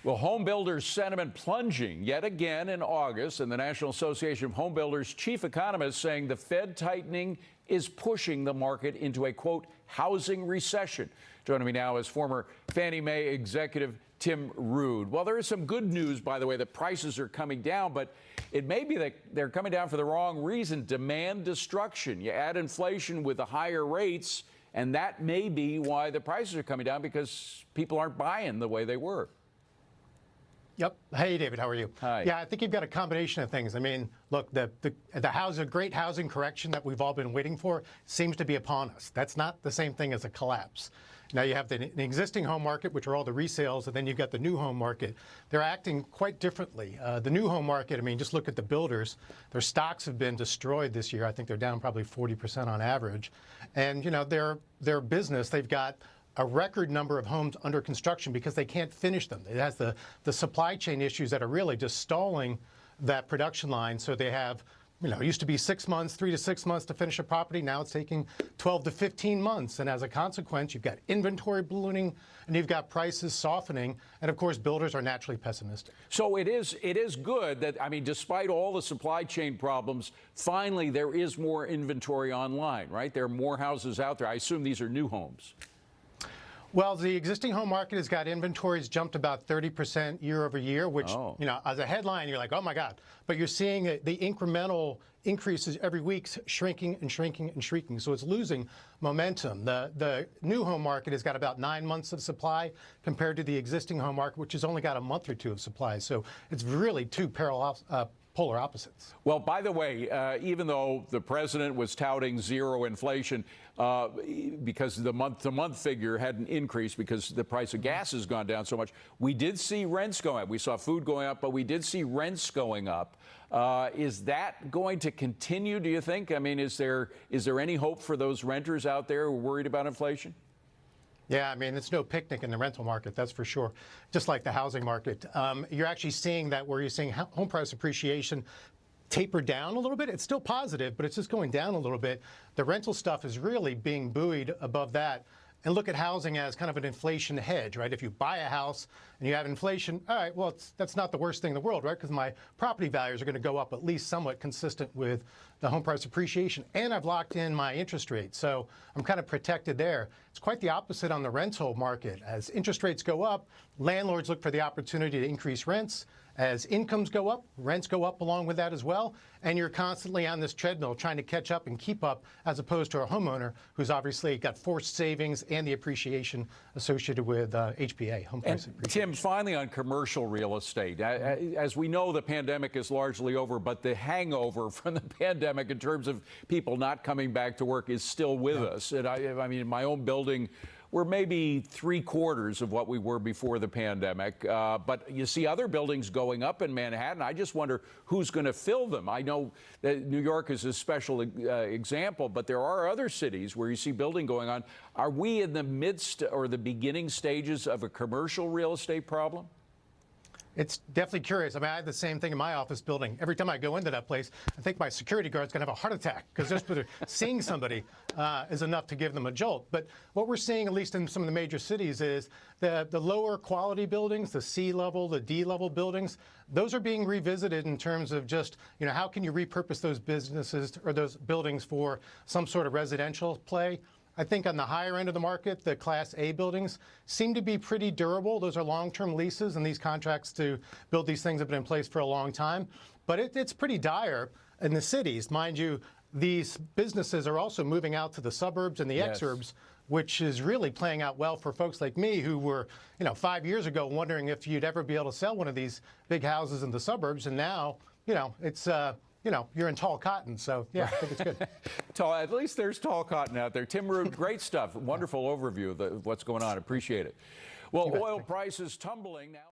Well, home builders' sentiment plunging yet again in August, and the National Association of Home Builders chief economist saying the Fed tightening is pushing the market into a, quote, housing recession. Joining me now is former Fannie Mae executive Tim Rood. Well, there is some good news, by the way, that prices are coming down, but it may be that they're coming down for the wrong reason. Demand destruction. You add inflation with the higher rates, and that may be why the prices are coming down, because people aren't buying the way they were. Yep. Hey, David, how are you? Hi. Yeah, I think you've got a combination of things. I mean, look, the great housing correction that we've all been waiting for seems to be upon us. That's not the same thing as a collapse. Now you have the existing home market, which are all the resales, and then you've got the new home market. They're acting quite differently. The new home market, I mean, just look at the builders. Their stocks have been destroyed this year. I think they're down probably 40% on average. And, you know, their business, they've got a record number of homes under construction because they can't finish them. It has the supply chain issues that are really just stalling that production line. So they have, you know, it used to be 6 months, 3 to 6 months to finish a property. Now it's taking 12 to 15 months. And as a consequence, you've got inventory ballooning and you've got prices softening. And of course, builders are naturally pessimistic. So it is good that, I mean, despite all the supply chain problems, finally there is more inventory online, right? There are more houses out there. I assume these are new homes. Well, the existing home market has got inventories jumped about 30% year over year, which, you know, as a headline, you're like, oh my God. But you're seeing the incremental increases every week shrinking and shrinking and shrinking. So it's losing momentum. The new home market has got about 9 months of supply compared to the existing home market, which has only got a month or two of supply. So it's really two polar opposites. Well, by the way, even though the president was touting zero inflation because the month-to-month figure hadn't increased because the price of gas has gone down so much, we did see rents going up. We saw food going up, but we did see rents going up. Is that going to continue, do you think? I mean, is there any hope for those renters out there who are worried about inflation? Yeah, I mean, it's no picnic in the rental market, that's for sure. Just like the housing market. You're actually seeing that where you're seeing home price appreciation taper down a little bit. It's still positive, but it's just going down a little bit. The rental stuff is really being buoyed above that. And look at housing as kind of an inflation hedge, right? If you buy a house and you have inflation, all right, well, that's not the worst thing in the world, right? Because my property values are going to go up at least somewhat consistent with the home price appreciation. And I've locked in my interest rate. So I'm kind of protected there. It's quite the opposite on the rental market. As interest rates go up, landlords look for the opportunity to increase rents. As incomes go up, rents go up along with that as well. And you're constantly on this treadmill trying to catch up and keep up, as opposed to a homeowner who's obviously got forced savings and the appreciation associated with HPA, home price appreciation. Tim, finally on commercial real estate. As we know, the pandemic is largely over, but the hangover from the pandemic in terms of people not coming back to work is still with us. And I mean, in my own building, we're maybe 3/4 of what we were before the pandemic. But you see other buildings going up in Manhattan. I just wonder who's going to fill them. I know that New York is a special example, but there are other cities where you see building going on. Are we in the midst or the beginning stages of a commercial real estate problem? It's definitely curious. I mean, I have the same thing in my office building. Every time I go into that place, I think my security guard's going to have a heart attack because just seeing somebody is enough to give them a jolt. But what we're seeing, at least in some of the major cities, is the lower quality buildings, the C level, the D level buildings, those are being revisited in terms of just, you know, how can you repurpose those businesses or those buildings for some sort of residential play? I think on the higher end of the market, the Class A buildings seem to be pretty durable. Those are long-term leases, and these contracts to build these things have been in place for a long time. But it's pretty dire in the cities. Mind you, these businesses are also moving out to the suburbs and the exurbs, which is really playing out well for folks like me who were, you know, 5 years ago wondering if you'd ever be able to sell one of these big houses in the suburbs. And now, you know, it's you know, you're in tall cotton, so yeah, I think it's good. At least there's tall cotton out there. Tim Rood, great stuff. Wonderful overview of what's going on. Appreciate it. Well, oil prices tumbling now.